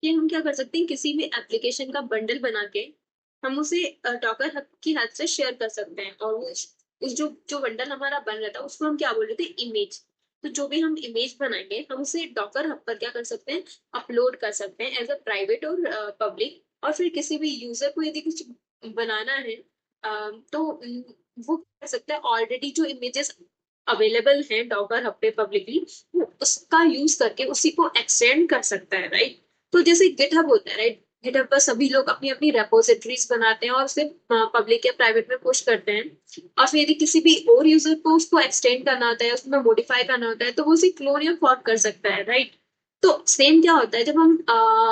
कि हम क्या कर सकते हैं, किसी भी एप्लीकेशन का बंडल बना के हम उसे डॉकर हब की हेल्प से शेयर कर सकते हैं। और उस जो जो बंडल हमारा बन रहा था उसको हम क्या बोल रहे थे, इमेज। तो जो भी हम इमेज बनाएंगे हम उसे डॉकर हब पर क्या कर सकते हैं, अपलोड कर सकते हैं एज अ प्राइवेट और पब्लिक। और फिर किसी भी यूजर को यदि कुछ बनाना है तो वो कर सकता है, ऑलरेडी जो इमेजेस अवेलेबल हैं डॉकर हब पे पब्लिकली, वो उसका यूज करके उसी को एक्सटेंड कर सकता है, राइट। तो जैसे गिटहब होता है, राइट, गिटहब पर सभी लोग अपनी अपनी रेपोजिटरीज बनाते हैं और उसे पब्लिक या प्राइवेट में पोस्ट करते हैं। और फिर यदि किसी भी और यूजर को उसको एक्सटेंड करना होता है, उसमें मॉडिफाई करना होता है, तो वो उसे क्लोन या फॉर्क कर सकता है, राइट। तो सेम क्या होता है जब हम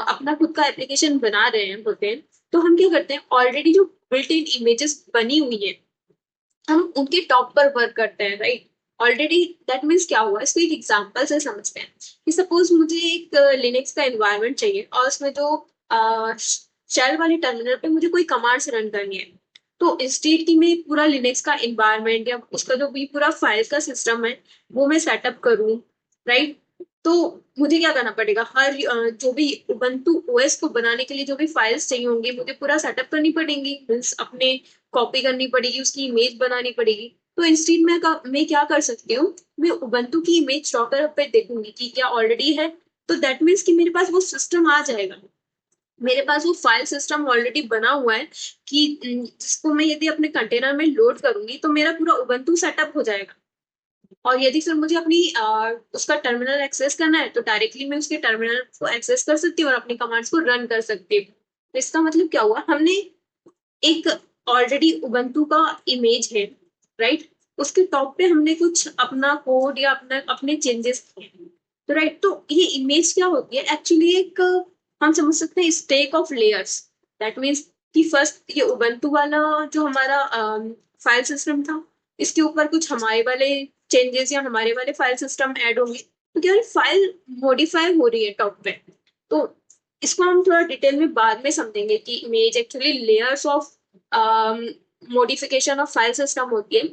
अपना खुद का एप्लीकेशन बना रहे हैं होते हैं, तो हम क्या करते हैं, ऑलरेडी जो बिल्ट इन इमेजेस बनी हुई है हम उनके टॉप पर वर्क करते हैं, राइट। ऑलरेडी दैट मीन्स क्या हुआ, इसको एक एग्जांपल से समझते हैं कि सपोज मुझे एक लिनक्स का एनवायरनमेंट चाहिए और उसमें जो शेल वाले टर्मिनल पे मुझे कोई कमांड्स रन करनी है। तो इंस्टेड की मैं पूरा लिनक्स का एनवायरनमेंट या उसका जो भी पूरा फाइल का सिस्टम है वो मैं सेटअप करूँ, राइट। तो मुझे क्या करना पड़ेगा, हर जो भी उबंटू ओएस को बनाने के लिए जो भी फाइल्स चाहिए होंगी मुझे पूरा सेटअप करनी पड़ेंगी, मीन्स अपने कॉपी करनी पड़ेगी, उसकी इमेज बनानी पड़ेगी। तो इंस्टेड मैं क्या कर सकती हूँ, मैं उबंटू की इमेज डॉकर पे देखूंगी कि क्या ऑलरेडी है। तो दैट मीन्स कि मेरे पास वो सिस्टम आ जाएगा, मेरे पास वो फाइल सिस्टम ऑलरेडी बना हुआ है कि जिसको मैं यदि अपने कंटेनर में लोड करूंगी तो मेरा पूरा उबंटू सेटअप हो जाएगा। और यदि फिर मुझे अपनी उसका टर्मिनल एक्सेस करना है तो डायरेक्टली मैं उसके टर्मिनल को एक्सेस कर सकती हूँ और अपनी कमांड्स को रन कर सकती हूँ। तो इसका मतलब क्या हुआ, हमने एक ऑलरेडी उबंटू का इमेज है, राइट, उसके टॉप पे हमने कुछ अपना कोड या अपना अपने चेंजेस किए हैं। तो राइट, तो ये इमेज क्या होती है एक्चुअली, एक हम समझ सकते हैं stack of layers. That means कि फर्स्ट ये उबंटू वाला जो हमारा फाइल सिस्टम था, इसके ऊपर कुछ हमारे वाले चेंजेस या हमारे वाले फाइल सिस्टम ऐड होंगे, तो क्या फाइल मॉडिफाई हो रही है टॉप पे। तो इसको हम थोड़ा डिटेल में बाद में समझेंगे कि image actually layers of modification of file system होती है।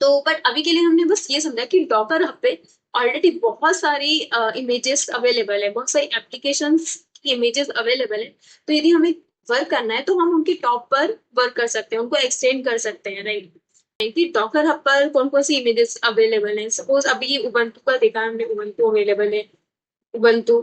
तो बट अभी के लिए हमने बस ये समझा कि डॉकर हब पे ऑलरेडी बहुत सारी इमेजेस अवेलेबल है, बहुत सारी एप्लीकेशंस की इमेजेस अवेलेबल है। तो यदि हमें वर्क करना है तो हम उनके टॉप पर वर्क कर सकते हैं, उनको एक्सटेंड कर सकते हैं, राइट। कि डॉकर हब पर कौन कौन सी इमेजेस अवेलेबल है, सपोज अभी उबंटू का देखा हमने, उबंटू अवेलेबल है, उबंटू।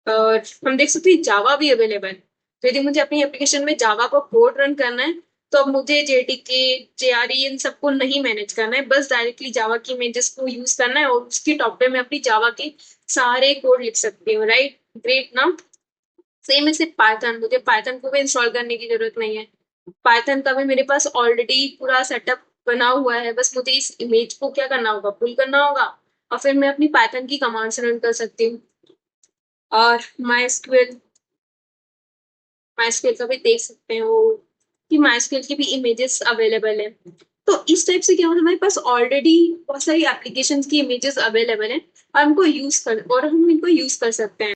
और हम देख सकते हैं जावा भी अवेलेबल। तो यदि मुझे अपनी एप्लीकेशन में जावा का कोड रन करना है तो अब मुझे जेडीके जेआरई इन सबको नहीं मैनेज करना है, बस डायरेक्टली जावा की इमेजेस को यूज करना है और उसकी टॉप पे मैं अपनी जावा के सारे कोड लिख सकती हूँ, राइट। ग्रेट ना। सेम ऐसे पाइथन, मुझे पाइथन को भी इंस्टॉल करने की जरूरत नहीं है, पाइथन का भी मेरे पास ऑलरेडी पूरा सेटअप बना हुआ है, बस मुझे इस इमेज को क्या करना होगा, पुल करना होगा और फिर मैं अपनी पाइथन की कमांड्स रन कर सकती हूँ। और माई एसक्यूएल का भी देख सकते हो कि माई एसक्यूएल की भी इमेजेस अवेलेबल है। तो इस टाइप से क्या होता है, हमारे पास ऑलरेडी बहुत सारी एप्लीकेशंस की इमेजेस अवेलेबल है और हम इनको यूज कर सकते हैं।